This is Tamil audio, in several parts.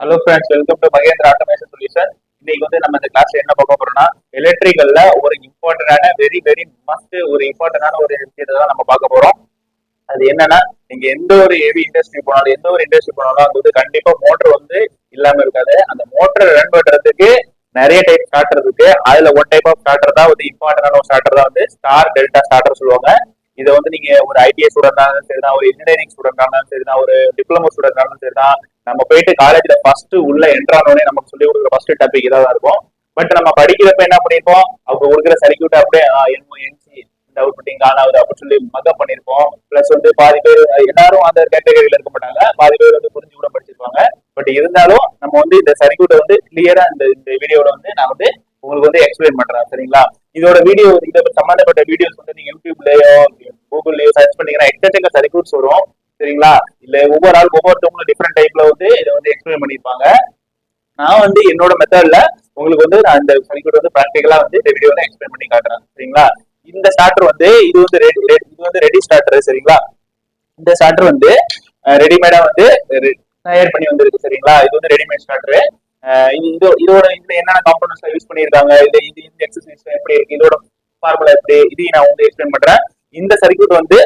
Hello friends, welcome to Mahendra automation solution. இன்னைக்கு வந்து நம்ம இந்த கிளாஸ்ல என்ன பார்க்க போறோம்னா, எலக்ட்ரிக்கல்ல ஒரு இம்பார்ட்டன்டான வெரி வெரி மஸ்ட் ஒரு இம்பார்ட்டன்டான ஒரு விஷயத்தை தான் நம்ம பார்க்க போறோம். அது என்னன்னா, நீங்க எந்த ஒரு ஹெவி இண்டஸ்ட்ரி போனாலும் எந்த ஒரு இண்டஸ்ட்ரி போனாலும் அங்க வந்து கண்டிப்பா மோட்டர் வந்து இல்லாம இருக்காது. அந்த மோட்டர் ரன் பண்றதுக்கு நிறைய டைப் ஸ்டார்டர் இருக்கு. அதுல ஒன் டைப் ஆஃப் ஸ்டார்டர் தான் வந்து இம்பார்ட்டன்டான ஒரு ஸ்டார்டர் தான் வந்து ஸ்டார் டெல்டா ஸ்டார்டர் சொல்லுவாங்க. இதை வந்து நீங்க ஒரு ஐடிஐ ஸ்டூடெண்டா இருந்தாலும் சரிதான், ஒரு இன்ஜினியரிங் ஸ்டூடெண்டா இருந்தாலும் சரிதான், ஒரு டிப்ளமோ ஸ்டூடெண்டா இருந்தாலும் சரிதான், நம்ம போயிட்டு காலேஜ்ல ஃபர்ஸ்ட் உள்ள என்ட்ரானோடனே நமக்கு சொல்லி கொடுக்குற ஃபர்ஸ்ட் டாபிக் இதாக இருக்கும். பட் நம்ம படிக்கிறப்ப என்ன பண்ணிருப்போம், அவங்க கொடுக்குற சர்க்கியூட் அப்படியே என்சி டவுட் பண்ணிங்க ஆன் ஆகுது அப்படின்னு சொல்லி மக்கப் பண்ணிருப்போம். பிளஸ் வந்து பாதி பேர் எல்லாரும் அந்த கேட்டகரியில இருக்க மாட்டாங்க, பாதி பேர் வந்து புரிஞ்சு கூட படிச்சிருப்பாங்க. பட் இருந்தாலும் நம்ம வந்து இந்த சர்க்கியூட்டை வந்து கிளியரா இந்த வீடியோல வந்து நான் வந்து உங்களுக்கு வந்து எக்ஸ்பிளைன் பண்றேன். சரிங்களா? இதோட வீடியோ இதை சம்பந்தப்பட்ட வீடியோஸ் வந்து நீங்க யூடியூப்லயோ கூகுள்லயோ சர்ச் பண்ணீங்கன்னா எக்கச்சக்க சர்க்கியூட்ஸ் வரும். சரிங்களா? இல்ல ஒவ்வொரு ஆள் ஒவ்வொருத்தவங்களும் டிஃப்ரெண்ட் டைப்ல வந்து இதை வந்து எக்ஸ்பிளைன் பண்ணிருப்பாங்க. நான் வந்து என்னோட மெத்தட்ல உங்களுக்கு வந்து நான் இந்த சர்க்கியூட் வந்து பிராக்டிகலா வந்து இந்த வீடியோல எக்ஸ்பிளைன் பண்ணி காட்டுறேன். சரிங்களா? இந்த ஸ்டார்டர் வந்து இது வந்து ரெடி ஸ்டார்டர். சரிங்களா? இந்த ஸ்டார்டர் வந்து ரெடிமேடா வந்து தயார் பண்ணி வந்திருக்கு. சரிங்களா? இது வந்து ரெடிமேட் ஸ்டார்டர். இதோட இதுல என்னென்ன காம்பனன்ட்ஸ் யூஸ் பண்ணிருக்காங்க, இது இந்த எக்ஸசைஸ் எப்படி இருக்கு, இதோட ஃபார்முலா எப்படி, இதையும் நான் வந்து எக்ஸ்பிளைன் பண்றேன். இந்த சர்க்கியூட் வந்து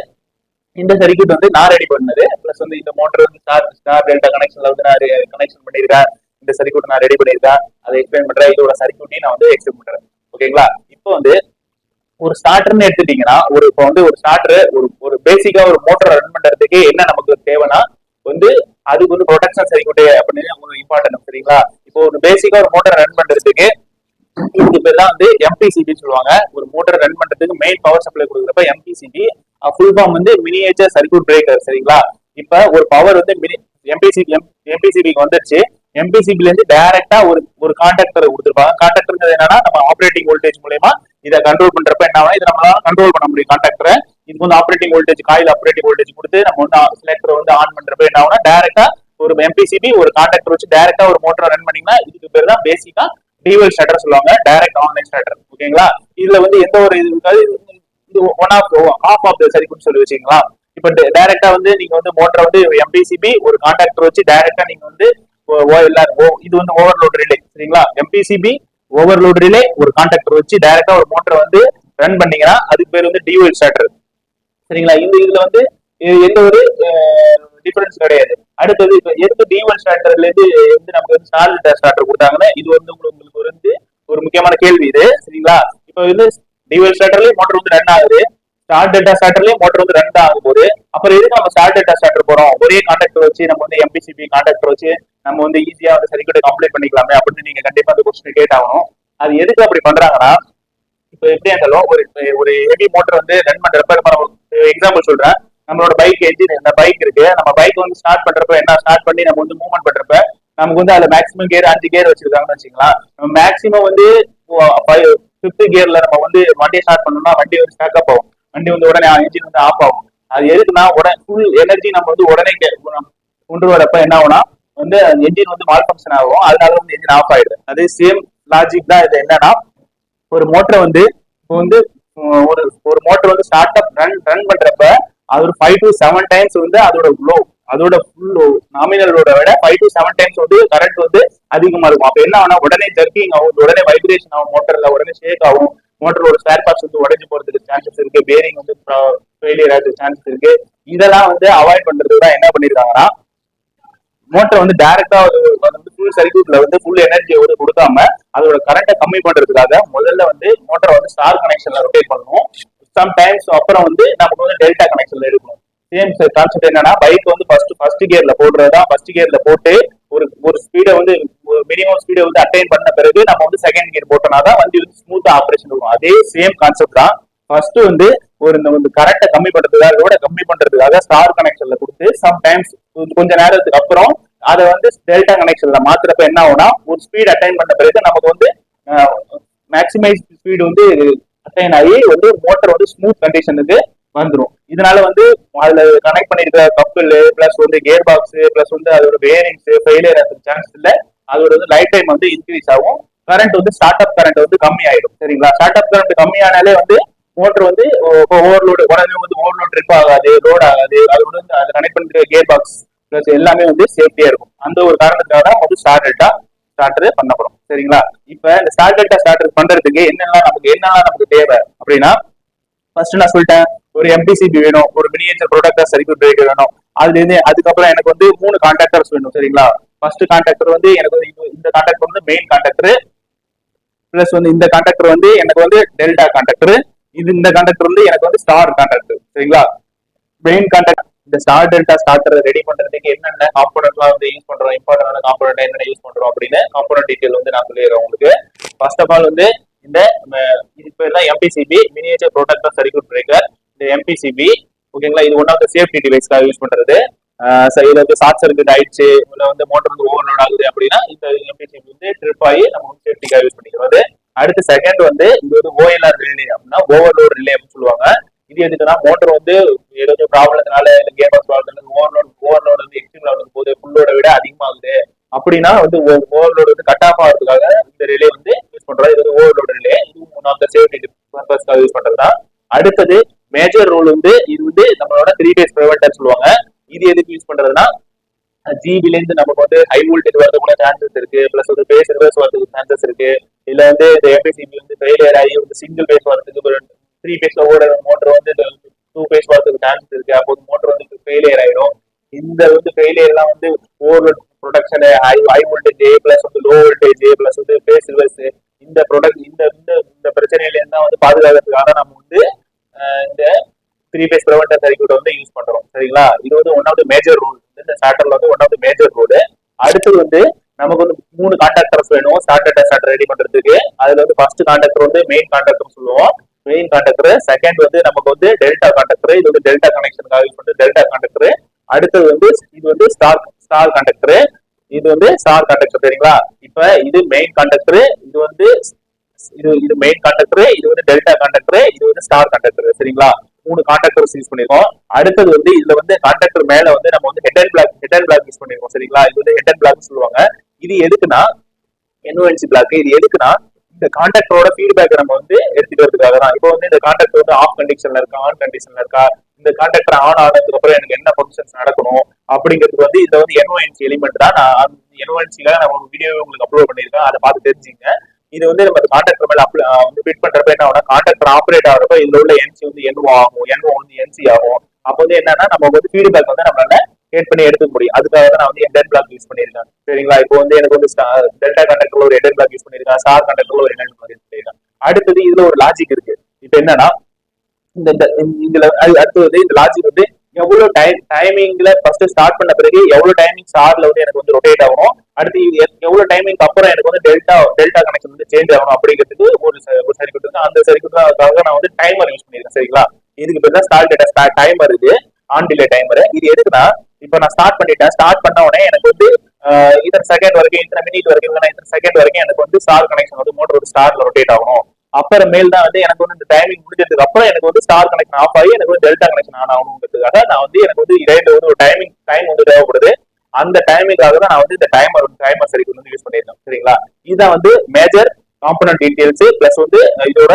நான் ரெடி பண்ணது. பிளஸ் வந்து இந்த மோட்டர் வந்து ஸ்டார் டெல்டா கனெக்ஷன்ல வந்து நான் கனெக்ஷன் பண்ணிருக்கேன். இந்த சர்க்கியூட் நான் ரெடி பண்ணிருக்கேன், அதை எக்ஸ்பிளைன் பண்றேன். இதோட சர்க்கியூட்டையும் நான் வந்து எக்ஸ்பிளைன் பண்றேன். ஓகேங்களா? இப்போ வந்து ஒரு ஸ்டார்டர்னு எடுத்துட்டீங்கன்னா, இப்போ வந்து ஒரு ஸ்டார்டர் ஒரு பேசிக்கா ஒரு மோட்டர் ரன் பண்றதுக்கு என்ன நமக்கு தேவைன்னா வந்து அதுக்கு வந்து ப்ரொடெக்ஷன் சர்க்கியூட் அப்படின்னு ஒரு இம்பார்ட்டன்ட். சரிங்களா? இப்போ ஒரு பேசிக்கா ஒரு மோட்டர் ரன் பண்றதுக்கு இதுக்கு பேர் தான் வந்து எம்பிசிபி சொல்லுவாங்க. ஒரு மோட்டர் ரன் பண்றதுக்கு மெயின் பவர் சப்ளை கொடுக்குறப்ப எம்பிசிபி ஃபுல் ஃபார்ம் வந்து மினியேச்சர் சர்க்கியூட் பிரேக்கர். சரிங்களா? இப்ப ஒரு பவர் வந்து எம்பிசிபிக்கு வந்துருச்சு. எம்பிசிபில இருந்து டைரக்டா ஒரு கான்டாக்டர் கொடுத்துருப்பாங்க. கான்டாக்டர் என்னன்னா நம்ம ஆப்ரேட்டிங் வோல்டேஜ் மூலமா இதை கண்ட்ரோல் பண்றப்ப என்ன ஆகும், இதை நம்மளால கண்ட்ரோல் பண்ண முடியும் கான்டாக்டரை. இதுக்கு வந்து operating voltage coil operating voltage கொடுத்து நம்ம வந்து செலக்டர் வந்து ஆன் பண்றப்ப என்ன ஆகும்னா டைரக்டா ஒரு எம்பிசிபி ஒரு கான்டாக்டர் வச்சு டைரக்டா ஒரு மோட்டர் ரன் பண்ணீங்கன்னா இதுக்கு பேர் தான் பேசிக்கா டியூவல் ஸ்டார்டர் சொல்லுவாங்க, டைரக்ட் ஆன்லைன் ஸ்டார்டர். ஓகேங்களா? இதுல வந்து எந்த ஒரு இது இருக்காது. இது ஒன் ஆஃப் த சர்க்கியூட் சொல்லி வச்சுங்களா. இப்ப டைரக்டா வந்து நீங்க வந்து மோட்டர் வந்து எம்பிசிபி ஒரு கான்டாக்டர் வச்சு டைரக்டா நீங்க வந்து இது வந்து ஓவர்லோட் ரிலே. சரிங்களா? எம்பிசிபி ஓவர்லோட் ரிலே ஒரு கான்டாக்டர் வச்சு டைரக்டா ஒரு மோட்டர் வந்து ரன் பண்ணீங்கன்னா அதுக்கு பேர் வந்து டியூவல் ஸ்டார்டர். சரிங்களா? இதுல வந்து எந்த ஒரு டிஃபரன்ஸ் கிடையாது. அடுத்தது இப்ப எதுக்கு டியூவல் ஸ்டார்டர்ல இருந்து வந்து நமக்கு வந்து ஸ்டார் டெல்டா ஸ்டார்டர் கொடுத்தாங்கன்னா இது வந்து உங்களுக்கு வந்து ஒரு முக்கியமான கேள்வி இது. சரிங்களா? இப்ப வந்து டியூவல் ஸ்டார்டர்லயும் மோட்டர் வந்து ரன் ஆகுது, ஸ்டார் டெல்டா ஸ்டார்டர்லயும் மோட்டர் வந்து ரன் ஆகும் போது அப்புறம் எதுக்கு நம்ம ஸ்டார் டெல்டா ஸ்டார்டர் போறோம், ஒரே கான்டாக்டர் வச்சு நம்ம வந்து எம்பிசிபி கான்டாக்டர் வச்சு நம்ம வந்து ஈஸியா வந்து சர்க்கியூட்டை கம்ப்ளீட் பண்ணிக்கலாமே அப்படின்னு நீங்க கண்டிப்பா அந்த கொஸ்டின் கேட்டாகணும். அது எதுக்கு அப்படி பண்றாங்கன்னா, இப்ப எப்படி இருந்தாலும் ஒரு ஹெவி மோட்டர் வந்து ரன் பண்றப்ப நம்ம எக்ஸாம்பிள் சொல்றேன். நம்மளோட பைக் என்ஜின் இந்த பைக் இருக்கு. நம்ம பைக் வந்து ஸ்டார்ட் பண்றப்ப என்ன ஸ்டார்ட் பண்ணி நம்ம வந்து மூவ்மெண்ட் பண்றப்ப நமக்கு வந்து அதுல மேக்ஸிமம் கியர் 5 கியர் வச்சிருக்காங்கன்னு வச்சுக்கலாம். மேக்ஸிமம் வந்து 5th கியர்ல நம்ம வந்து வண்டியை ஸ்டார்ட் பண்ணோம்னா வண்டி வந்து ஸ்டார்ட் ஆகும். வண்டி வந்து உடனே என்ஜின் வந்து ஆஃப் ஆகும். அது எதுக்குன்னா உடனே ஃபுல் எனர்ஜி நம்ம வந்து உடனே கொண்டு வரப்ப என்ன ஆகும்னா வந்து என்ஜின் வந்து மால் ஃபங்க்ஷன் ஆகும். அதனால வந்து என்ஜின் ஆஃப் ஆயிடுது. அதே சேம் லாஜிக் தான் இது. என்னன்னா ஒரு மோட்டரை வந்து இப்போ வந்து ஒரு மோட்டர் வந்து ஸ்டார்ட் அப் ரன் பண்றப்ப அது ஒரு 5 to 7 டைம்ஸ் வந்து அதோட ஃபுல் நாமினலோட விட 5 to 7 டைம்ஸ் வந்து கரண்ட் வந்து அதிகமா இருக்கும். அப்ப என்ன ஆகும், உடனே ஜர்க்கிங் ஆகும், உடனே வைப்ரேஷன் ஆகும், மோட்டர்ல உடனே ஷேக் ஆகும், மோட்டரோட ஸ்பேர் பார்ட்ஸ் வந்து உடஞ்சி போறதுக்கு சான்சஸ் இருக்கு, பேரிங் வந்து ஃபெயிலியர் ஆகிறதுக்கு சான்சஸ் இருக்கு. இதெல்லாம் வந்து அவாய்ட் பண்றதுக்கு தான் என்ன பண்ணிருக்காங்கன்னா மோட்டர் வந்து டைரக்டா ஃபுல் சர்க்கியூட்ல வந்து ஃபுல் எனர்ஜியை வந்து கொடுக்காம அதோட கரண்ட்டை கம்மி பண்றதுக்காக முதல்ல வந்து மோட்டரை வந்து ஸ்டார் கனெக்ஷன்ல ரொட்டேட் பண்ணணும். சம்டைம்ஸ் அப்புறம் வந்து நமக்கு வந்து டெல்டா கனெக்ஷன்ல எடுக்கணும். சேம் கான்செப்ட் என்னன்னா பைக் வந்து ஃபர்ஸ்ட் கியர்ல போடுறதா, ஃபர்ஸ்ட் கியர்ல போட்டு ஒரு ஸ்பீடை வந்து மினிமம் ஸ்பீடை வந்து அட்டைன் பண்ண பிறகு நம்ம வந்து செகண்ட் கியர் போட்டோம்னா தான் வண்டி வந்து ஸ்மூத்தா ஆப்ரேஷன் இருக்கும். அதே சேம் கான்செப்ட் தான். ஃபர்ஸ்ட் வந்து இந்த கரண்ட்டை கம்மி பண்றதுக்காக ஸ்டார் கனெக்ஷன்ல கொடுத்து சம்டைம்ஸ் கொஞ்ச நேரத்துக்கு அப்புறம் அதை வந்து டெல்டா கனெக்ஷன்ல மாத்துறப்ப என்ன ஆகும்னா ஒரு ஸ்பீட் அட்டைன் பண்ண பிறகு நமக்கு வந்து மேக்சிமைஸ் ஸ்பீடு வந்து அட்டைன் ஆகி வந்து மோட்டர் வந்து ஸ்மூத் கண்டிஷனுக்கு வந்துடும். இதனால வந்து அதுல கனெக்ட் பண்ணிருக்கிற கப்பிள் பிளஸ் வந்து கியர் பாக்ஸ் பிளஸ் வந்து அதோட பேரிங்ஸ் ஃபெயிலியர் ஆகிறதுக்கு சான்ஸ் இல்லை. அதோட வந்து லைஃப் டைம் வந்து இன்க்ரீஸ் ஆகும். கரண்ட் வந்து ஸ்டார்ட் அப் கரண்ட் வந்து கம்மி ஆயிடும். சரிங்களா? ஸ்டார்ட் அப் கரண்ட் கம்மியானாலே வந்து மோட்டர் வந்து ஓவர்லோடு உடனே வந்து ஓவர்லோட் ட்ரிப் ஆகாது, லோட் ஆகாது. அது வந்து அதை கனெக்ட் பண்ணிருக்கிற கியர் பாக்ஸ் பிளஸ் எல்லாமே வந்து சேஃப்டியா இருக்கும். அந்த ஒரு காரணத்துக்காக தான் வந்து ஸ்டார் டெல்டா ஸ்டார்டர் பண்ணப்படும். சரிங்களா? இப்ப இந்த ஸ்டார் டெல்டா ஸ்டார்டர் பண்றதுக்கு என்னெல்லாம் நமக்கு தேவை அப்படின்னா, ஃபர்ஸ்ட் நான் சொல்லிட்டேன், ஒரு எம்பிசிபி வேணும், ஒரு மினியேச்சர் ப்ரொடக்டர் சர்க்யூட் பிரேக்கர் வேணும். அதுல இருந்து அதுக்கப்புறம் எனக்கு வந்து 3 கான்டாக்டர்ஸ் வேணும். சரிங்களா? ஃபர்ஸ்ட் கான்டாக்டர் வந்து எனக்கு வந்து இந்த கான்டாக்டர் வந்து மெயின் கான்டாக்டர், பிளஸ் வந்து இந்த கான்டாக்டர் வந்து எனக்கு வந்து டெல்டா கான்டாக்டர், இந்த கான்டாக்டர் வந்து எனக்கு வந்து ஸ்டார் கான்டாக்டர். சரிங்களா? மெயின் கான்டாக்ட் இந்த ஸ்டார் டெல்டா ஸ்டார்டர் ரெடி பண்றதுக்கு என்னென்ன காம்போனன்ட்லாம் வந்து யூஸ் பண்றோம், இம்பார்ட்டன்டான காம்போனன்ட் என்னென்ன யூஸ் பண்றோம் அப்படின்னு காம்போனன்ட் டீடைல் வந்து நான் சொல்லிடுறேன் உங்களுக்கு. ஃபர்ஸ்ட் ஆஃப் ஆல் வந்து இந்த இப்போ எல்லாம் MPCB miniature protector circuit breaker. இந்த எம்பிசிபி ஓகேங்களா, இது ஒன் ஆஃப் த சேஃப்டி டிவைஸ்க்காக யூஸ் பண்றது. இதுல வந்து ஷார்ட் சர்க்யூட் ஆயிடுச்சு, இல்ல வந்து மோட்டர் வந்து ஓவர்லோட் ஆகுது அப்படின்னா இந்த எம்பிசிபி வந்து ட்ரிப் ஆகி நம்ம வந்து சேஃப்டிக்காக யூஸ் பண்ணிக்கிறது. அடுத்து செகண்ட் வந்து இது வந்து ஓஎல்ஆர் ரிலே அப்படின்னா ஓவர்லோட் ரிலே அப்படின்னு சொல்லுவாங்க. இது எதுக்குன்னா மோட்டர் வந்து ஏதாவது ப்ராப்ளத்தினால கேம் ஓவர்லோட் வந்து எக்ஸ்ட்ரீம் லெவலுக்கு போகுது, ஃபுல்லோட விட அதிகமாகுது அப்படின்னா வந்து ஓவர்லோட் வந்து கட் ஆஃப் ஆகிறதுக்காக இந்த ரிலே வந்து யூஸ் பண்றோம். இது வந்து ஓவர்லோட் ரிலே, இது ஒன் ஆஃப் த சேஃப்டி பர்பஸ்க்காக யூஸ் பண்றதுதான். அடுத்தது மேஜர் ரூல் வந்து இது வந்து நம்மளோட 3 பேஸ் ப்ரிவென்டர் சொல்லுவாங்க. இது எதுக்கு யூஸ் பண்றதுன்னா ஜிபில இருந்து நமக்கு வந்து ஹை வோல்டேஜ் வரது கூட சான்சஸ் இருக்கு, பிளஸ் வந்து பேஸ் ரிவர்ஸ் வரதுக்கு சான்சஸ் இருக்கு. இல்ல வந்து இந்த எம்பிசிபி வந்து ஃபெயிலியர் ஆகி வந்து சிங்கிள் பேஸ் வரதுக்கு 3 பேஸ்ல ஓடுற மோட்டர் வந்து 2 பேஸ் வரதுக்கு சான்சஸ் இருக்கு. அப்போ மோட்டர் வந்து ஃபெயிலியர் ஆயிடும். இந்த வந்து ஃபெயிலியர் எல்லாம் வந்து over protection high voltage plus வந்து லோ வோல்டேஜ் பிளஸ் வந்து பேஸ் ரிவர்ஸ் இந்த ப்ரொடக்ட் இந்த பிரச்சனையில இருந்தா வந்து பாதுகாக்கிறதுக்காக நம்ம வந்து இந்த 3 பேஸ் ப்ரிவென்டர் சர்க்யூட் வந்து யூஸ் பண்றோம். சரிங்களா? இது வந்து one of the major rule, இந்த ஸ்டார்டர்ல வந்து one of the major rule. அடுத்தது வந்து நமக்கு வந்து 3 கான்டாக்டர்ஸ் வேணும் ஸ்டார்டர் ரெடி பண்றதுக்கு. அதுல வந்து ஃபர்ஸ்ட் கான்டாக்டர் வந்து மெயின் கான்டாக்டர் சொல்லுவோம், மெயின் கான்டாக்டர். செகண்ட் வந்து நமக்கு வந்து டெல்டா கான்டாக்டர், இது வந்து டெல்டா கனெக்ஷனுக்காக யூஸ் பண்ற டெல்டா கான்டாக்டர். அடுத்தது வந்து இது வந்து ஸ்டார் கான்டாக்டர், இது வந்து ஸ்டார் கான்டாக்டர். சரிங்களா? இப்ப இது மெயின் கான்டாக்டர், இது வந்து இது மெயின் கான்டாக்டர், இது வந்து டெல்டா கான்டாக்டர், இது வந்து ஸ்டார் கான்டாக்டர். சரிங்களா? 3 கான்டாக்டர்ஸ் யூஸ் பண்ணிருக்கோம். அடுத்தது வந்து இதுல வந்து கான்டாக்டர் மேல வந்து நம்ம வந்து ஹெட் அண்ட் பிளாக் யூஸ் பண்ணிருக்கோம். சரிங்களா? இது வந்து ஹெட் அண்ட் பிளாக் சொல்லுவாங்க. இது எதுக்குன்னா என்ஓஎன்சி பிளாக். இது எதுக்குன்னா இந்த கான்டாக்டரோட ஃபீட்பேக் நம்ம வந்து எடுத்துட்டு வரதுக்காக தான். இப்போ வந்து இந்த கான்டாக்டர் வந்து ஆஃப் கண்டிஷன்ல இருக்கா, ஆன் கண்டிஷன்ல இருக்கா, இந்த கான்டாக்டர் ஆன் ஆனதுக்கு அப்புறம் எனக்கு என்ன ஃபங்க்ஷன்ஸ் நடக்கணும் அப்படிங்கிறதுக்கு வந்து இதுல வந்து என்ஓஎன்சி எலிமெண்ட் தான். நான் என்ஓஎன்சில நான் ஒரு வீடியோ உங்களுக்கு அப்லோட் பண்ணிருக்கேன், அதை பார்த்து தெரிஞ்சுங்க. இது வந்து நம்ம கான்டாக்டர் மேல வந்து ஃபிட் பண்றப்ப என்ன ஆகும், கான்டாக்டர் ஆப்ரேட் ஆகிறப்ப இதுல உள்ள என்சி வந்து என்ஓ ஆகும், என்ஓ வந்து என்சி ஆகும். அப்போ வந்து என்னன்னா நம்ம வந்து ஃபீட்பேக் வந்து நம்மளால கிரியேட் பண்ணி எடுத்துக்க முடியும். அதுக்காக தான் நான் வந்து ஹெட் அண்ட் பிளாக் யூஸ் பண்ணிருக்கேன். சரிங்களா? இப்போ வந்து எனக்கு வந்து டெல்டா கண்டக்டர்ல ஒரு ஹெட் அண்ட் பிளாக் யூஸ் பண்ணிருக்கேன், ஸ்டார் கண்டக்டர்ல ஒரு ஹெட் அண்ட் பிளாக் யூஸ் பண்ணிருக்கேன். அடுத்தது இதுல ஒரு லாஜிக் இருக்கு. இப்போ என்னன்னா இந்த இதுல அடுத்து வந்து இந்த லாஜிக் வந்து எவ்வளவு டைமிங்ல ஃபர்ஸ்ட் ஸ்டார்ட் பண்ண பிறகு எவ்வளவு டைமிங் ஸ்டார்ல வந்து எனக்கு வந்து ரொட்டேட் ஆகணும், அடுத்து எவ்வளவு டைமிங் அப்புறம் எனக்கு வந்து டெல்டா கனெக்ஷன் வந்து சேஞ்ச் ஆகணும் அப்படிங்கிறதுக்கு ஒரு சர்க்யூட் இருக்கு. அந்த சர்க்யூட்டுக்காக நான் வந்து டைமர் யூஸ் பண்ணிருக்கேன். சரிங்களா? இதுக்கு பேர் தான் ஸ்டார்ட் டேட்டா டைமர், இது ஆன் டிலே டைமர். இது எதுக்குன்னா இப்போ நான் ஸ்டார்ட் பண்ணிட்டேன், ஸ்டார்ட் பண்ண உடனே எனக்கு வந்து இத்தனை செகண்ட் வரைக்கும், இத்தனை மினிட் வரைக்கும், இல்லைன்னா இத்தனை செகண்ட் வரைக்கும் எனக்கு வந்து ஸ்டார் கனெக்ஷன் வந்து மோட்டர் ஒரு ஸ்டார்ல ரொட்டேட் ஆகணும். அப்புறம் மேல் தான் வந்து எனக்கு வந்து இந்த டைமிங் முடிஞ்சதுக்கு அப்புறம் எனக்கு வந்து ஸ்டார் கனெக்ஷன் ஆஃப் ஆகி எனக்கு வந்து டெல்டா கனெக்ஷன் ஆன் ஆகணுங்கிறதுக்காக நான் வந்து எனக்கு வந்து இரண்டு வந்து ஒரு டைம் வந்து தேவைப்படுது. அந்த டைமிங்காக தான் நான் வந்து இந்த டைமர் சர்க்யூட் வந்து யூஸ் பண்ணிருக்கேன். சரிங்களா? இதுதான் வந்து மேஜர் காம்பனன்ட் டீடைல்ஸ் பிளஸ் வந்து இதோட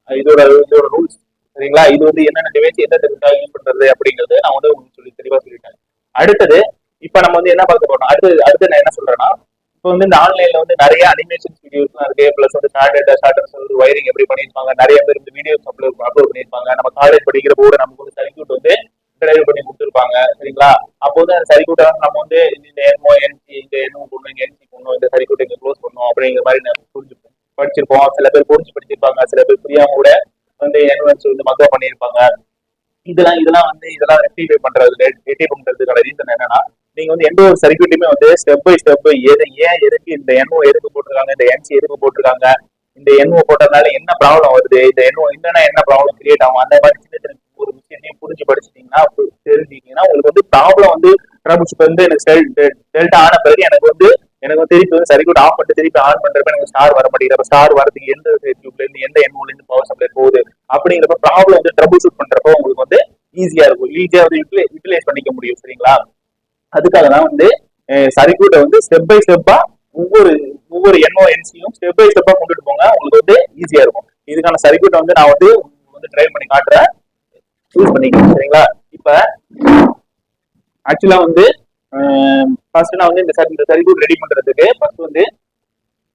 இதோட இதோட ரூல்ஸ். சரிங்களா? இது வந்து என்னென்ன டிவைஸ் எந்த யூஸ் பண்றது அப்படிங்கிறது நான் வந்து உங்களுக்கு சொல்லி தெளிவா சொல்லிட்டேன். அடுத்தது இப்ப நம்ம வந்து என்ன பார்க்க போறோம், அடுத்து நான் என்ன சொல்றேன்னா, இப்போ வந்து இந்த ஆன்லைன்ல வந்து நிறைய அனிமேஷன் வீடியோஸ் இருக்கு, பிளஸ் வந்து ஸ்டார்டர்ஸ் வயரிங் எப்படி பண்ணிருப்பாங்க, நிறைய பேர் இந்த வீடியோஸ் அப்லோட் பண்ணிருப்பாங்க. நம்ம காலேஜ் படிக்கிற போது நமக்கு வந்து சர்க்யூட் வந்து டிரைவ் பண்ணி கொடுத்துருப்பாங்க. சரிங்களா? அப்போ வந்து அந்த சர்க்யூட்டை நம்ம வந்து இந்த என்ஓ என்சி இந்த என்ஓ போடணும், என்சி போடணும், இந்த சர்க்யூட் இங்க க்ளோஸ் பண்ணணும் அப்படிங்கிற மாதிரி நம்ம படிச்சிருப்போம். சில பேர் புரிஞ்சு படிச்சிருப்பாங்க, சில பேர் புரியாம கூட வந்து என்ஓஎன்சி வந்து மக்கா பண்ணியிருப்பாங்க. இதெல்லாம் ரெக்டிஃபை பண்றதுக்கான ரீசன் என்னன்னா, நீங்க வந்து எந்த ஒரு சர்க்யூட்டுமே வந்து ஸ்டெப் பை ஸ்டெப் எதுக்கு இந்த என்ஓ எதுக்கு போட்டிருக்காங்க, இந்த என்சி எதுக்கு போட்டிருக்காங்க, இந்த என்ஓ போட்டதுனால என்ன ப்ராப்ளம் வருது, இந்த என்ஓ இல்லைன்னா என்ன ப்ராப்ளம் கிரியேட் ஆகும், அந்த மாதிரி சின்ன சின்ன ஒரு விஷயத்தையும் புரிஞ்சு படிச்சிட்டீங்கன்னா தெரிஞ்சுக்கிட்டீங்கன்னா உங்களுக்கு வந்து ப்ராப்ளம் வந்து வந்து எனக்கு டெல்டா ஆன பிறகு எனக்கு வந்து திருப்பி வந்து சர்க்யூட் ஆஃப் பண்ணிட்டு திருப்பி ஆன் பண்றப்ப எனக்கு ஸ்டார் வர மாட்டேங்குது. ஸ்டார் வரதுக்கு எந்த சர்க்யூட்ல இருந்து எந்த என்ஓல இருந்து பவர் சப்ளை போகுது அப்படிங்கிறப்ப ப்ராப்ளம் வந்து ட்ரபிள் ஷூட் பண்றப்போ உங்களுக்கு வந்து ஈஸியா இருக்கும், ஈஸியா வந்து யூட்டிலைஸ் பண்ணிக்க முடியும். சரிங்களா? அதுக்காக தான் வந்து சர்க்யூட்டை வந்து ஸ்டெப் பை ஸ்டெப்பா ஒவ்வொரு என்ஓ என்சியும் ஸ்டெப் பை ஸ்டெப்பா கொண்டுட்டு போங்க, உங்களுக்கு வந்து ஈஸியா இருக்கும். இதுக்கான சர்க்யூட்டை வந்து நான் வந்து ட்ரை பண்ணி காட்டுறேன், யூஸ் பண்ணிக்கலாம். சரிங்களா? இப்ப ஆக்சுவலா வந்து ஃபர்ஸ்ட் நான் வந்து இந்த சர்க்யூட் ரெடி பண்றதுக்கு ஃபர்ஸ்ட் வந்து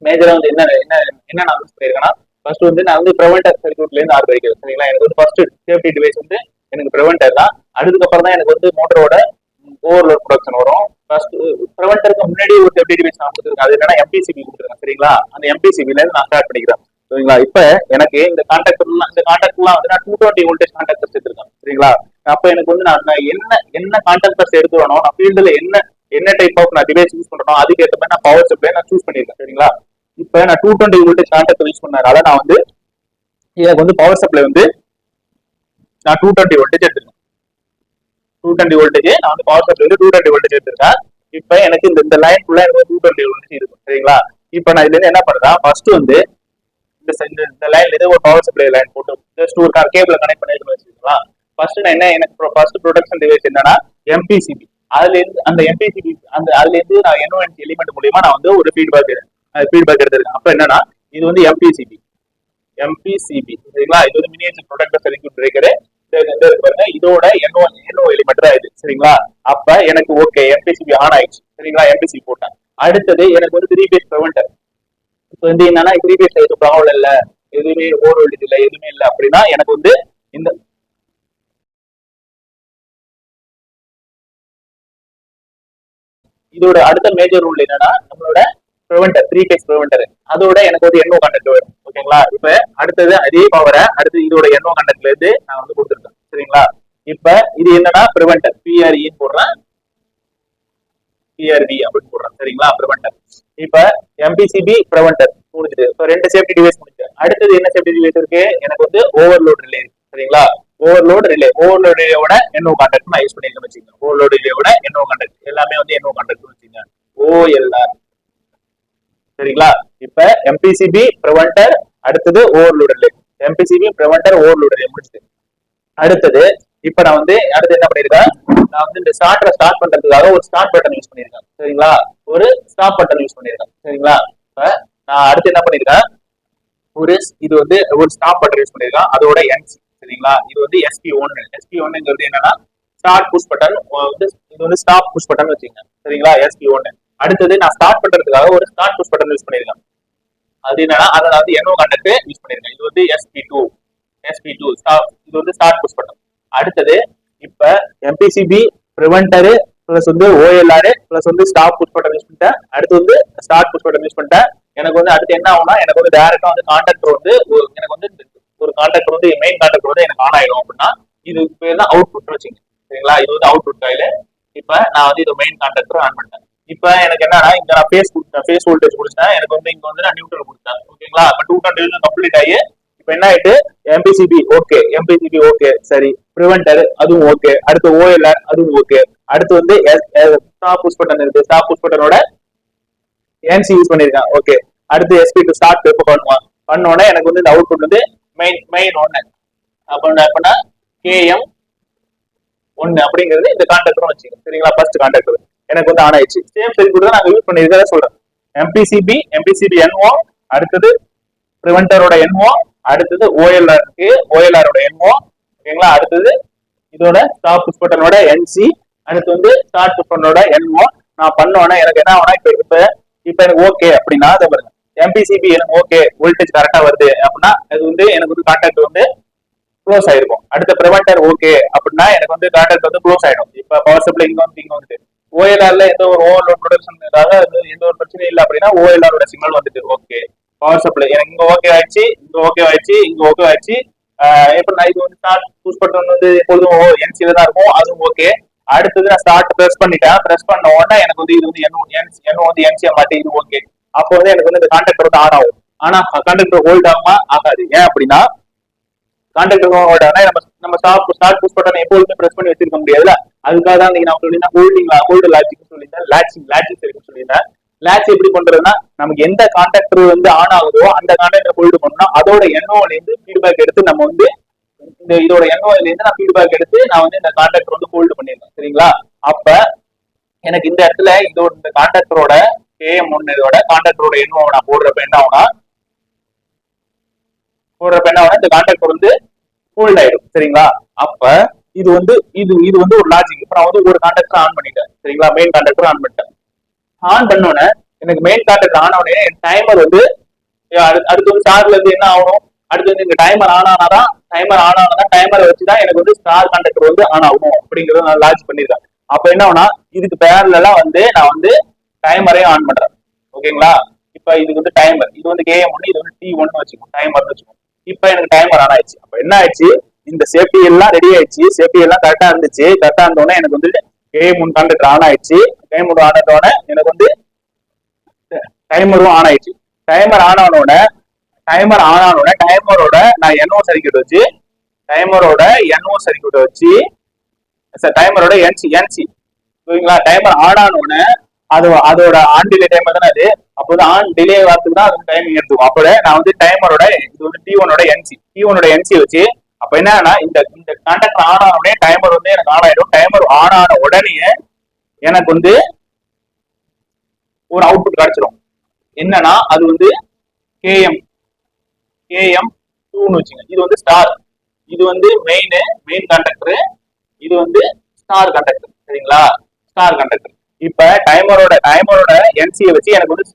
மேஜரா வந்து என்ன நான் யூஸ் பண்ணிருக்கேன்னா ஃபர்ஸ்ட் வந்து நான் வந்து ப்ரிவென்டர் சர்க்யூட்ல இருந்து ஆரம்பிக்கிறேன் சரிங்களா. எனக்கு வந்து ஃபர்ஸ்ட் சேஃப்டி டிவைஸ் வந்து எனக்கு ப்ரிவென்டர் தான். அதுக்கப்புறம் தான் எனக்கு வந்து மோட்டரோட ஓவர்லோட் ப்ரொடக்ஷன் வரும். ஃபர்ஸ்ட் ப்ரிவென்டருக்கு முன்னாடி ஒரு சேஃப்டி டிவைஸ் நான் கொடுத்துருக்கேன். அது என்னன்னா எம்பிசிபி கொடுத்துருக்கேன் சரிங்களா. அந்த எம்பிசிபில இருந்து நான் ஸ்டார்ட் பண்ணிக்கிறேன் சரிங்களா. இப்ப எனக்கு இந்த கான்டாக்ட்லாம் வந்து நான் 220 வோல்டேஜ் கான்டாக்டர்ஸ் எடுத்திருக்கேன் சரிங்களா. அப்ப எனக்கு வந்து நான் என்ன கான்டாக்டர்ஸ் எடுத்து வேணும், நான் ஃபீல்டுல என்ன டைப் ஆஃப் நான் டிவைஸ் யூஸ் பண்றோம் அதுக்கு ஏற்ற மாதிரி நான் பவர் சப்ளை நான் சூஸ் பண்ணிருக்கேன் சரிங்களா. இப்ப நான் 220 வோல்டேஜ் கான்டாக்டர் யூஸ் பண்ணனால நான் வந்து எனக்கு வந்து பவர் சப்ளை வந்து நான் 220 வோல்டேஜ் எடுத்துருக்கேன். 220 வோல்டேஜ் நான் வந்து பவர் சப்ளை வந்து 220 வோல்டேஜ் எடுத்திருக்கேன். இப்ப எனக்கு இந்த லைன் ஃபுல்லா எனக்கு 220 வோல்டேஜ் இருக்கும் சரிங்களா. இப்ப நான் இதுல இருந்து என்ன பண்றேன், ஃபர்ஸ்ட் வந்து இந்த லைன்ல இருந்து ஒரு பவர் சப்ளை லைன் போட்டு ஜஸ்ட் ஒரு கேபிள் கனெக்ட் பண்ணி வச்சுக்கலாம். ஃபர்ஸ்ட் நான் என்ன எனக்கு ஃபர்ஸ்ட் ப்ரொடக்ஷன் டிவைஸ் என்னன்னா எம்பிசிபி. அதுல இருந்து அந்த எம்பிசிபி அதுல இருந்து நான் என்ஓஎன்சி எலிமெண்ட் மூலியமா நான் வந்து ஒரு ஃபீட்பேக் எடுத்திருக்கேன். அப்ப என்னன்னா இது வந்து எம்பிசிபி சரிங்களா. இது வந்து மினியேச்சர் ப்ரொடக்டர் சர்க்யூட் பிரேக்கர் பாருங்க. இதோட என்ஓ எலிமெண்ட் தான் இது சரிங்களா. அப்ப எனக்கு ஓகே எம்பிசிபி ஆன் ஆயிடுச்சு சரிங்களா. எம்பிசிபி போட்டேன். அடுத்தது எனக்கு வந்து 3 பேஸ் ப்ரிவென்டர். இப்போ வந்து என்னன்னா 3 பேஸ் எதுவும் ப்ராப்ளம் இல்ல, எதுவுமே ஓவர் வோல்டேஜ் இல்ல, எதுவுமே இல்லை அப்படின்னா எனக்கு வந்து இந்த இதோட அடுத்த மேஜர் ரூல் என்னன்னா நம்மளோட ப்ரிவென்டர் 3 பேஸ் ப்ரிவென்டர் அதோட எனக்கு வந்து என்ஓ கண்டக்ட் வரும் ஓகேங்களா. இப்ப அடுத்தது அதே பவரை அடுத்து இதோட என்ஓ கண்டக்ட்ல இருந்து நான் வந்து கொடுத்துருக்கேன் சரிங்களா. இப்ப இது என்னன்னா ப்ரிவென்டர் பிஆர்இன்னு போடுறேன், பிஆர்வி அப்படின்னு போடுறேன் சரிங்களா. ப்ரிவென்டர் இப்ப எம்பிசிபி ப்ரிவென்டர் முடிஞ்சுது. இப்போ 2 சேஃப்டி டிவைஸ் முடிஞ்சு. அடுத்தது என்ன சேஃப்டி டிவைஸ் இருக்கு, எனக்கு வந்து ஓவர்லோட் ரிலே இருக்கு சரிங்களா. ஓவர்லோட் ரிலேவோட என்ஓ கான்டாக்ட் நான் யூஸ் பண்ணிருக்கேன் வச்சுக்கோங்க. ஓவர்லோட் ரிலேவோட என்ஓ கான்டாக்ட் எல்லாமே வந்து என்ஓ கான்டாக்ட் வச்சுக்கோங்க, ஓஎல்ஆர் சரிங்களா. இப்ப எம்பிசிபி ப்ரிவென்டர் அடுத்தது overload relay, எம்பிசிபி preventer overload relay முடிச்சுது. அடுத்தது இப்ப நான் வந்து அடுத்து என்ன பண்ணிருக்கேன், நான் வந்து இந்த ஸ்டார்ட் பண்றதுக்காக ஒரு ஸ்டார்ட் பட்டன் யூஸ் பண்ணிருக்கேன் சரிங்களா. ஒரு ஸ்டாப் பட்டன் யூஸ் பண்ணிருக்கேன் சரிங்களா. இப்ப நான் அடுத்து என்ன பண்ணிருக்கேன், இது வந்து ஒரு ஸ்டாப் பட்டன் யூஸ் பண்ணிருக்கேன், அதோட என்சி சரிங்களா. இது வந்து SP1 என்னன்னா ஸ்டார்ட் புஷ் பட்டன், இது வந்து ஸ்டாப் புஷ் பட்டன் வச்சுக்கோங்க சரிங்களா. SP1 அடுத்தது நான் ஸ்டார்ட் பண்றதுக்காக ஒரு ஸ்டார்ட் புஷ் பட்டன் யூஸ் பண்ணிருக்கேன். அது என்னன்னா அதை வந்து என்ஓ கான்டாக்ட் யூஸ் பண்ணிருக்கேன். இது வந்து SP2 ஸ்டாப், இது வந்து ஸ்டார்ட் புஷ் பட்டன். அடுத்தது இப்ப எம்பிசிபி ப்ரிவென்டர் பிளஸ் வந்து ஓஎல்ஆர் பிளஸ் வந்து ஸ்டாப் புஷ் பட்டன் யூஸ் பண்ணிட்டேன். அடுத்து வந்து ஸ்டார்ட் புஷ் பட்டன் யூஸ் பண்ணிட்டேன். எனக்கு வந்து அடுத்து என்ன ஆகும்னா எனக்கு வந்து டைரக்டா வந்து கான்டாக்டர் வந்து எனக்கு வந்து ஒரு கான்டாக்டர் வந்து மெயின் கான்டாக்டர் வந்து எனக்கு ஆன் ஆயிடும் அப்படின்னா இது பேர் தான் அவுட்புட் வச்சுங்க சரிங்களா. இது வந்து அவுட்புட் காயில். இப்ப நான் வந்து இது மெயின் கான்டாக்டர் ஆன் பண்ணிட்டேன். இப்ப எனக்கு என்னன்னா இங்க நான் ஃபேஸ் வோல்டேஜ் கொடுத்தேன், எனக்கு வந்து இங்க வந்து நான் நியூட்ரல் கொடுத்தேன் ஓகேங்களா. இப்ப 220 கம்ப்ளீட் ஆகி இப்ப என்ன ஆயிட்டு எம்பிசிபி ஓகே சரி, ப்ரிவென்டர் அதுவும் ஓகே, அடுத்து ஓஎல்ஆர் அதுவும் ஓகே, அடுத்து வந்து ஸ்டாப் புஷ் பட்டன் இருக்கு, ஸ்டாப் புஷ் பட்டனோட என்சி யூஸ் பண்ணிருக்கேன் ஓகே. அடுத்து SP2 ஸ்டார்ட் எப்ப பண்ணுவான் பண்ணோட எனக்கு வந்து இந்த அவுட்புட் வந்து மெயின் ஒன்னு அப்படின்னா KM1 அப்படிங்கிறது இந்த கான்டாக்டரும் வச்சுக்கோங்க சரிங்களா. ஃபர்ஸ்ட் கான்டாக்டர் எனக்கு வந்து ஆன் ஆயிடுச்சு. சேம் சர்க்யூட் தான் நாங்க யூஸ் பண்ணிருக்கத சொல்றேன். எம்பிசிபி NO, அடுத்தது ப்ரிவென்டரோட NO, அடுத்தது ஓஎல்ஆரோட NO ஓகேங்களா. அடுத்தது இதோட ஸ்டாப் புஷ் பட்டனோட NC, அடுத்து வந்து ஸ்டார்ட் புஷ் பட்டனோட NO. நான் பண்ணோன்னா எனக்கு என்ன ஆகும்னா இப்ப எனக்கு ஓகே அப்படின்னா அதை பாருங்க எம்பிசிபி எனக்கு ஓகே வோல்டேஜ் கரெக்டா வருது அப்படின்னா அது வந்து எனக்கு வந்து கான்டாக்ட் வந்து க்ளோஸ் ஆயிருக்கும். அடுத்த ப்ரிவென்டர் ஓகே அப்படின்னா எனக்கு வந்து கான்டாக்ட் வந்து க்ளோஸ் ஆயிடும். இப்ப பவர் சப்ளை இங்க வந்து ஓஎல்ஆர்ல எந்த ஒரு ஓவர்லோட் ப்ரொடக்ஷன் எந்த ஒரு பிரச்சனையும் இல்லை அப்படின்னா ஓஎல்ஆரோட சிக்னல் வந்துட்டு ஓகே. பவர் சப்ளை எனக்கு இங்க ஓகே ஆயிடுச்சு, இங்க ஓகே ஆயிடுச்சு. இப்ப நான் இது வந்து ஸ்டார்ட் புஷ் பட்டன் வந்து எப்பொழுதும் என்சில தான் இருக்கும், அதுவும் ஓகே. அடுத்தது நான் ஸ்டார்ட் பிரஸ் பண்ணிட்டேன், பிரஸ் பண்ண உடனே எனக்கு வந்து இது வந்து என்ஓ வந்து என்சியா மாட்டி இது ஓகே. அப்போ வந்து எனக்கு வந்து இந்த கான்டாக்டர் வந்து ஆன் ஆகும். ஆனா கான்டாக்டர் ஹோல்ட் ஆகாது. ஏன் அப்படின்னா கான்டாக்டர் ஹோல்ட் ஆனா நம்ம ஸ்டார்ட் புஷ் பட்டன் எப்பொழுதுமே பிரஸ் பண்ணி வச்சிருக்க முடியாதுல்ல. அதுக்காக தான் நீங்க நான் சொல்லியிருந்தேன் ஹோல்டு லாஜிக் சொல்லியிருந்தேன், லாட்சிங் இருக்குன்னு சொல்லியிருந்தேன். லாட்ச் எப்படி பண்றதுன்னா நமக்கு எந்த கான்டாக்டர் வந்து ஆன் ஆகுதோ அந்த கான்டாக்டர் ஹோல்டு பண்ணா அதோட என்ஓல இருந்து ஃபீட்பேக் எடுத்து நம்ம வந்து இதோட என்ஓல இருந்து நான் ஃபீட்பேக் எடுத்து நான் வந்து இந்த கான்டாக்டர் வந்து ஹோல்டு பண்ணிருக்கேன் சரிங்களா. அப்ப எனக்கு இந்த இடத்துல இந்த கான்டாக்டரோட KM1 இதோட கான்டாக்டரோட என்ஓ நான் போடுறப்ப என்ன ஆகும்னா இந்த கான்டாக்டர் வந்து ஹோல்ட் ஆயிடும் சரிங்களா. அப்ப இது வந்து இது வந்து ஒரு லாஜிக். இப்ப நான் வந்து ஒரு கான்டாக்டர் ஆன் பண்ணிட்டேன் சரிங்களா, மெயின் கான்டாக்டர் ஆன் பண்ணிட்டேன். ஆன் பண்ணோன்னே எனக்கு main contactor on Aney N timer வந்து அடுத்து வந்து ஸ்டார்ல இருந்து என்ன ஆகணும், அடுத்து வந்து இந்த டைமர் ஆன் ஆனாதான் டைமரை வச்சுதான் எனக்கு வந்து ஸ்டார் கான்டாக்டர் வந்து ஆன் ஆகும் அப்படிங்கறத நான் லாஜிக் பண்ணிருக்கேன். அப்ப என்ன ஆகும்னா இதுக்கு பேரலா வந்து நான் வந்து டைமரையும் ஆன் பண்றேன். ஓகேங்களா, இப்ப இதுக்கு வந்து டைமர், இது வந்து கேஎம் ஒன்று, இது வந்து T1 வச்சுக்கோம், டைமர் வச்சுக்கோம். இப்ப எனக்கு டைமர் ஆன் ஆயிடுச்சு. அப்ப என்ன ஆயிடுச்சு, இந்த சேஃப்டி எல்லாம் ரெடி ஆயிடுச்சு, சேஃப்டி எல்லாம் கரெக்டா இருந்துச்சு. கரெக்டா இருந்தோடனே எனக்கு வந்து கேஎம்1 கான்டாக்டர் ஆன் ஆயிடுச்சு. கேஎம்1 ஆன் ஆனோடனே எனக்கு வந்து டைமரும் ஆன் ஆயிடுச்சு. டைமர் ஆன் ஆனோட டைமரோட நான் NO சர்க்யூட் வச்சு டைமரோட என்சி ஓகேங்களா, டைமர் ஆன் ஆனோட அதோட ஆன் டிலே டைமர் தானே அது. அப்போ ஆன் டிலே வரதுக்கு தான் அது டைமிங் எடுத்துக்கும். அப்போ நான் வந்து டைமரோட இது வந்து T1 என்சி வச்சு அப்ப என்னன்னா இந்த கான்டாக்டர் ஆன் ஆன உடனே டைமர் வந்து எனக்கு ஆன் ஆயிடும். டைமர் ஆன் ஆன உடனே எனக்கு வந்து ஒரு அவுட்புட் கிடைச்சிடும். என்னன்னா அது வந்து கேஎம் 2ன்னு வச்சுங்க. இது வந்து ஸ்டார், இது வந்து மெயின் கான்டாக்டர், இது வந்து ஸ்டார் கான்டாக்டர் சரிங்களா, ஸ்டார் கான்டாக்டர். இப்ப டைமரோட என்சியை வச்சு எனக்கு வந்து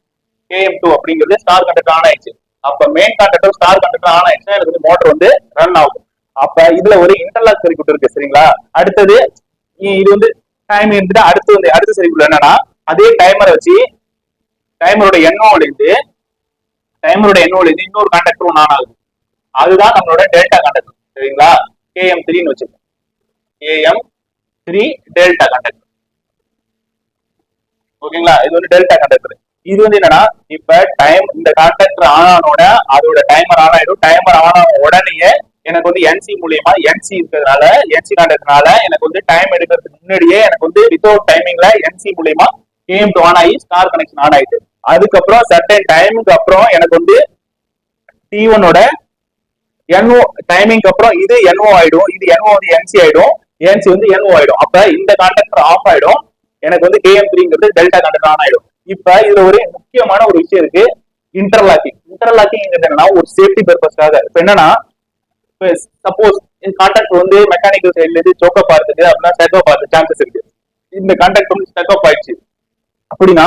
கேஎம்2 அப்படிங்கிறது ஸ்டார் கான்டாக்டர் ஆன் ஆயிடுச்சு. அப்ப main contactor star contactor on ஆயிடுச்சுன்னா எனக்கு வந்து மோட்டர் வந்து ரன் ஆகும். அப்ப இதுல ஒரு இன்டர்லாக் சர்க்யூட் இருக்கு சரிங்களா. அடுத்தது இது வந்து டைம் இருந்துட்டு அடுத்த சர்க்யூட் என்னன்னா அதே டைமரை வச்சு டைமரோட என்ஓல இருந்து இன்னொரு கான்டாக்டர் ஒன்று ஆன் ஆகுது. அதுதான் நம்மளோட டெல்டா கான்டாக்டர் சரிங்களா, KM3ன்னு வச்சிருக்கோம். KM3 டெல்டா கான்டாக்டர் ஓகேங்களா. இது வந்து டெல்டா கான்டாக்டர். இது வந்து என்னன்னா இப்ப டைம் இந்த கான்டாக்டர் ஆன் ஆனோட அதோட டைமர் ஆன் ஆயிடும். டைமர் ஆன் ஆன உடனே எனக்கு வந்து என்சி மூலியமா என்சி கான்டாக்டர்னால எனக்கு வந்து டைம் எடுக்கிறதுக்கு முன்னாடியே எனக்கு வந்து வித்தவுட் டைமிங்ல என்சி மூலியமா கேஎம்2 ஆன் ஆகி ஸ்டார் கனெக்ஷன் ஆன் ஆயிடுது. அதுக்கப்புறம் சர்டன் டைமுக்கு அப்புறம் எனக்கு வந்து T1ஓட NO டைமிங்க்கு அப்புறம் இது NO ஆயிடும், இது NO வந்து என்சி ஆயிடும், என்சி வந்து NO ஆயிடும். அப்ப இந்த கான்டாக்டர் ஆஃப் ஆயிடும், எனக்கு வந்து KM3ங்கிறது டெல்டா கான்டாக்டர் ஆன் ஆயிடும். இப்ப இதுல ஒரு முக்கியமான ஒரு விஷயம் இருக்கு, இன்டர்லாக்கிங் என்னன்னா ஒரு சேஃப்டி பர்பஸ்க்காக. இப்ப என்னன்னா சப்போஸ் இந்த கான்டாக்டர் வந்து மெக்கானிக்கல் சைட்ல இருந்து சோக்கப் ஆகுது அப்படின்னா ஸ்டெக்கப் ஆகுது சான்சஸ் இருக்கு. இந்த கான்டாக்ட் வந்து ஸ்டெக்கப் ஆயிடுச்சு அப்படின்னா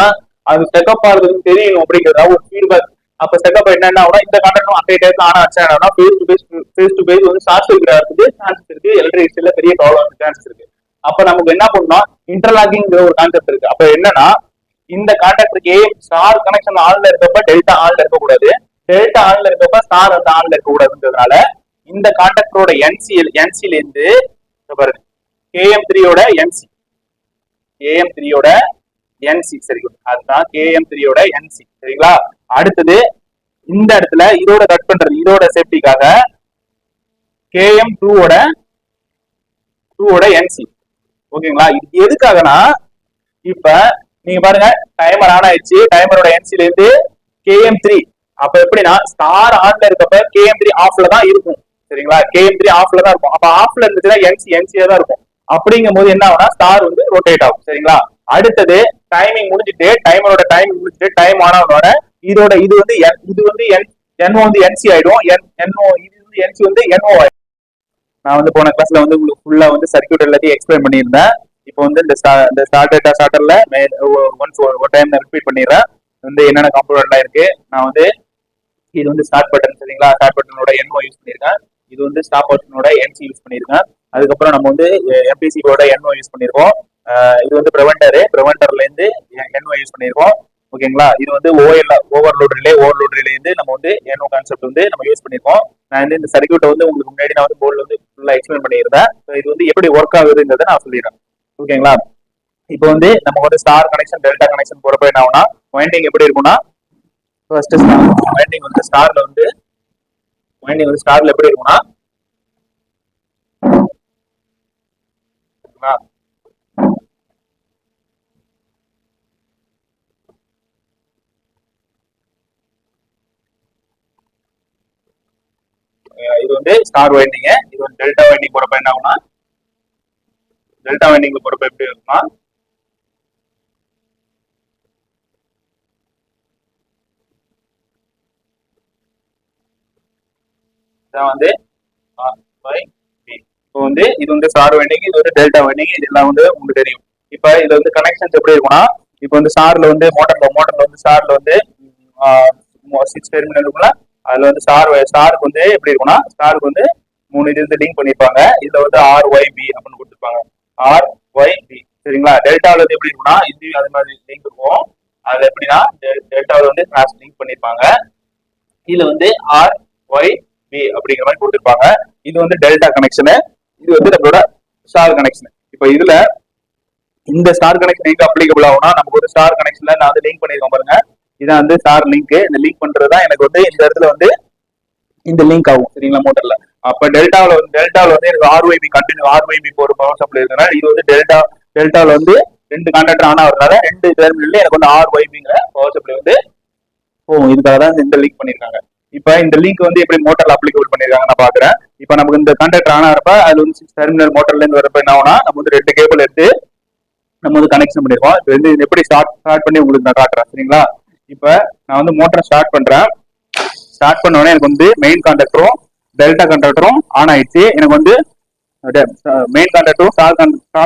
அது ஸ்டெக்கப் ஆகுதுன்னு தெரியணும் அப்படிங்கிறதா ஒரு ஃபீட்பேக். அப்ப ஸ்டெக்கப் என்னன்னா இந்த கான்டாக்டும் அதே டைப்ல ஆனா வச்சாங்கன்னா ஃபேஸ் டு ஃபேஸ் வந்து ஷார்ட் சர்க்யூட் ஆகிறதுக்கு சான்சஸ் இருக்கு, எலக்ட்ரிசிட்டில பெரிய ப்ராப்ளம் சான்சஸ் இருக்கு. அப்ப நமக்கு என்ன பண்ணணும், இன்டர்லாக்கிங் ஒரு கான்செப்ட் இருக்கு. அப்ப என்னன்னா இந்த கான்டாக்டருக்கு ஸ்டார் கனெக்ஷன் ஆன்ல இருக்கப்ப டெல்டா ஆன்ல இருக்கக்கூடாது, டெல்டா ஆன்ல இருக்கப்ப ஸ்டார் வந்து ஆன்ல இருக்கக்கூடாதுன்றதுனால இந்த கான்டாக்டரோட என்சில இருந்து பாருங்க KM3யோட என்சி சரி, அதுதான் KM3யோட என்சி சரிங்களா. அடுத்தது இந்த இடத்துல இதோட கட் பண்றது, இதோட சேஃப்டிக்காக KM2ஓட என்சி ஓகேங்களா. இது எதுக்காகனா இப்ப நீங்க பாருங்க டைமர் ஆன் ஆயிடுச்சு, டைமரோட என்சில இருந்து KM3 அப்ப எப்படின்னா ஸ்டார் ஆன்ல இருக்கப்ப KM3 ஆஃப்ல தான் இருக்கும் சரிங்களா, KM3 ஆஃப்ல தான் இருக்கும். அப்ப ஆஃப்ல இருந்துச்சுன்னா என்சியா தான் இருக்கும். அப்படிங்கும் போது என்ன ஆகும்னா ஸ்டார் வந்து ரொட்டேட் ஆகும் சரிங்களா. அடுத்தது டைமிங் முடிஞ்சிட்டு டைமரோட டைமிங் முடிஞ்சிட்டு டைம் ஆன் ஆனோட இது வந்து NO வந்து என்சி ஆயிடும், NO இது வந்து என்சி வந்து NO ஆயிடும். நான் வந்து போன கிளாஸ்ல வந்து உங்களுக்கு ஃபுல்லா வந்து சர்க்யூட் எல்லாத்தையும் எக்ஸ்பிளைன் பண்ணியிருந்தேன். இப்போ வந்து இந்த ஸ்டார் டேட்டா ஸ்டார்டர்ல ஒரு டைம் ரிப்பீட் பண்ணிடுறேன். வந்து என்னென்ன காம்போனன்ட்லாம் இருக்கு. நான் வந்து இது வந்து ஸ்டார்ட் பட்டன் சரிங்களா, ஸ்டார்ட் பட்டனோட NO யூஸ் பண்ணியிருக்கேன். இது வந்து ஸ்டாப் பட்டனோட NC யூஸ் பண்ணியிருக்கேன். அதுக்கப்புறம் நம்ம வந்து MPC போர்ட NO யூஸ் பண்ணியிருக்கோம். இது வந்து ப்ரிவெண்டர்ல இருந்து NO யூஸ் பண்ணியிருக்கோம் ஓகேங்களா. இது வந்து ஓவர்லோட் ரிலே இருந்து நம்ம வந்து NO கான்செப்ட் வந்து நம்ம யூஸ் பண்ணியிருக்கோம். நான் வந்து இந்த சர்க்யூட்டை வந்து உங்களுக்கு முன்னாடி நான் வந்து போர்டில் வந்து ஃபுல்லா எக்ஸ்பிளைன் பண்ணியிருந்தேன். இது வந்து எப்படி ஒர்க் ஆகுதுங்கிறத நான் சொல்லிடுறேன் ஓகேங்களா. இப்போ வந்து நம்ம வந்து ஸ்டார் கனெக்ஷன் டெல்டா கனெக்ஷன் போறப்ப என்ன ஆகும்னா வைண்டிங் எப்படி இருக்கும்னா ஃபர்ஸ்ட் வைண்டிங் வந்து ஸ்டார்ல எப்படி இருக்கும்னா இது வந்து ஸ்டார் வைண்டிங், இது வந்து டெல்டா வைண்டிங் போறப்ப என்ன ஆகும்னா டெல்டா வைண்டிங்ல போறப்ப எப்படி இருக்கும்னா இதான் வந்து R by B இப்போ வந்து இது வந்து ஸ்டார் வைண்டிங், இது வந்து டெல்டா வைண்டிங், இதெல்லாம் வந்து உங்களுக்கு தெரியும். இப்ப இதுல வந்து கனெக்ஷன்ஸ் எப்படி இருக்கும்னா, இப்போ வந்து ஸ்டார்ல வந்து மோட்டர்ல வந்து ஸ்டார்ல வந்து 6 டெர்மினல் இருக்கும்ல, அதுல வந்து ஸ்டாருக்கு வந்து எப்படி இருக்கும்னா, ஸ்டாருக்கு வந்து 3 இது வந்து லிங்க் பண்ணிருப்பாங்க. இதுல வந்து RYB அப்படின்னு கொடுத்துருப்பாங்க. RYB சரிங்களா. டெல்டாவில் வந்து எப்படி இருக்கும்னா, இது அது மாதிரி லிங்க் இருக்கும். அதுல எப்படின்னா டெல்டாவில் வந்து கிராஸ் லிங்க் பண்ணிருப்பாங்க. இதுல வந்து RYB அப்படிங்கிற மாதிரி கொடுத்துருப்பாங்க. இது வந்து டெல்டா கனெக்ஷனு, இது வந்து நம்மளோட ஸ்டார் கனெக்ஷன். இப்போ இதுல இந்த ஸ்டார் கனெக்ஷன் எங்க அப்ளிகபிள் ஆகும்னா, நமக்கு ஒரு ஸ்டார் கனெக்ஷன்ல நான் வந்து லிங்க் பண்ணிருக்கேன் பாருங்க. இதான் வந்து ஸ்டார் லிங்க். இந்த லிங்க் பண்றதுதான் எனக்கு வந்து இந்த இடத்துல வந்து இந்த லிங்க் ஆகும் சரிங்களா மோட்டர்ல. அப்ப டெல்டாவில் வந்து எனக்கு RYB கண்டினியூ RYB ஒரு பவர் சப்ளை இருக்கனால இது வந்து டெல்டாவில் வந்து 2 கான்டாக்டர் ஆன் ஆகிறதுனால 2 டெர்மினல்ல எனக்கு வந்து RYBங்கிற பவர் சப்ளை வந்து இதுக்காக தான் இந்த லிங்க் பண்ணிருக்காங்க. இப்ப இந்த லிங்க் வந்து எப்படி மோட்டர்ல அப்ளிகபிள் பண்ணிருக்காங்க நான் பாக்குறேன். இப்ப நமக்கு இந்த கான்டாக்டர் ஆன் ஆகிறப்ப அது வந்து 6 டெர்மினல் மோட்டர்ல இருந்து வரப்ப என்ன ஆகும்னா, நம்ம வந்து 2 கேபிள் எடுத்து நம்ம வந்து கனெக்ஷன் பண்ணிருக்கோம். இப்போ வந்து எப்படி ஸ்டார்ட் பண்ணி உங்களுக்கு நான் காட்டுறேன் சரிங்களா. இப்ப நான் வந்து மோட்டரை ஸ்டார்ட் பண்றேன். ஸ்டார்ட் பண்ண உடனே எனக்கு வந்து மெயின் கான்டாக்டரும் டெல்டா கான்டாக்டரும் ஆன் ஆயிடுச்சு. எனக்கு வந்து மெயின் கான்டாக்டரும் ஸ்டார்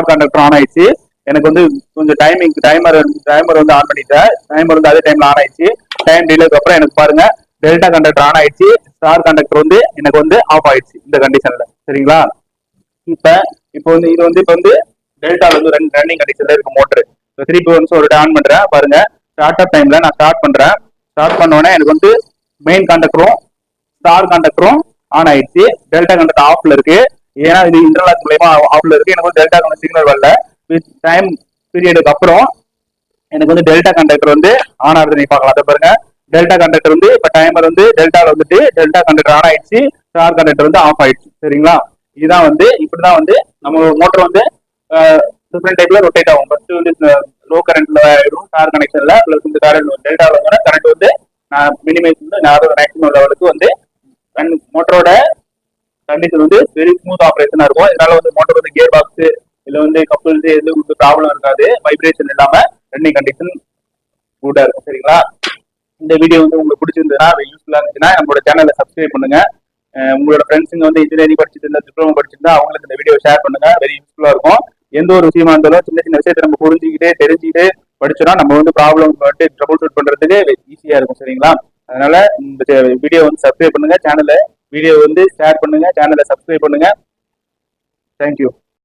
கான்டாக்டரும் ஆன் ஆயிடுச்சு. எனக்கு வந்து கொஞ்சம் டைமர் வந்து ஆன் பண்ணிட்டேன். டைமர் வந்து அதே டைம்ல ஆன் ஆயிடுச்சு. டைம் டிலேக்கு அப்புறம் எனக்கு பாருங்க டெல்டா கான்டாக்டர் ஆன் ஆயிடுச்சு, ஸ்டார் கான்டாக்டர் வந்து எனக்கு வந்து ஆஃப் ஆயிடுச்சு இந்த கண்டிஷன்ல சரிங்களா. இப்ப இப்போ வந்து இது வந்து இப்போ வந்து டெல்டால வந்து ரன்னிங் கண்டிஷன்ல இருக்கு மோட்டர். திருப்பி வந்து ஒரு ஆன் பண்றேன் பாருங்க. ஸ்டார்ட் அப் டைம்ல நான் ஸ்டார்ட் பண்றேன். ஸ்டார்ட் பண்ண உடனே எனக்கு வந்து மெயின் கான்டாக்டரும் ஸ்டார் கான்டாக்டரும் ஆன் ஆயிடுச்சு. டெல்டா கான்டாக்டர் ஆஃப்ல இருக்கு. ஏன்னா இது இன்டர்லாக் மூலமா ஆஃப்ல இருக்கு. எனக்கு வந்து டெல்டா சிக்னல் வரல. டைம் பீரியடுக்கு அப்புறம் எனக்கு வந்து டெல்டா கான்டாக்டர் வந்து ஆன் ஆகுது. நீ பார்க்கலாம் அதை பாருங்க. டெல்டா கான்டாக்டர் வந்து இப்ப டைமர் வந்து டெல்டால வந்துட்டு டெல்டா கான்டாக்டர் ஆன் ஆயிடுச்சு, ஸ்டார் கான்டாக்டர் வந்து ஆஃப் ஆயிடுச்சு சரிங்களா. இதுதான் வந்து இப்படிதான் வந்து நம்ம மோட்டர் வந்து டிஃப்ரெண்ட் டைப்ல ரொட்டேட் ஆகும். ஃபர்ஸ்ட் வந்து லோ கரண்ட்ல ஆயிடும் ஸ்டார் கனெக்ஷன்ல, பிளஸ் இந்த கரண்ட் டெல்டால வந்து கரண்ட் வந்து மினிமைஸ் வந்து மேக்ஸிமம் லெவலுக்கு வந்து மோட்டரோட கண்டிஷன் வந்து வெரி ஸ்மூத் ஆப்ரேஷனா இருக்கும். இதனால வந்து மோட்டர் வந்து கியர் பாக்ஸ் இல்ல வந்து கப்பல்ஸ் எதுவும் வந்து ப்ராப்ளம் இருக்காது. வைப்ரேஷன் இல்லாம ரன்னிங் கண்டிஷன் குட்டா இருக்கும் சரிங்களா. இந்த வீடியோ வந்து உங்களுக்கு பிடிச்சிருந்ததுன்னா, யூஸ்ஃபுல்லா இருந்துச்சுன்னா நம்மளோட சேனலை சப்ஸ்கிரைப் பண்ணுங்க. உங்களோட ஃப்ரெண்ட்ஸுங்க வந்து இன்ஜினியரிங் படிச்சுட்டு இருந்தா, டிப்ளமோ படிச்சிருந்தா அவங்களுக்கு இந்த வீடியோ ஷேர் பண்ணுங்க. வெரி யூஸ்ஃபுல்லா இருக்கும். எந்த ஒரு விஷயமா இருந்தாலும் சின்ன சின்ன விஷயத்தை நம்ம புரிஞ்சுக்கிட்டே தெரிஞ்சுக்கிட்டு படிச்சோம்னா நம்ம வந்து ப்ராப்ளம் வந்து ட்ரபிள் ஷூட் பண்றதுக்கு ஈஸியா இருக்கும் சரிங்களா. அதனால இந்த வீடியோ வந்து சப்ஸ்கிரைப் பண்ணுங்க, வீடியோ வந்து ஷேர் பண்ணுங்க, சேனலை சப்ஸ்கிரைப் பண்ணுங்க. தேங்க்யூ.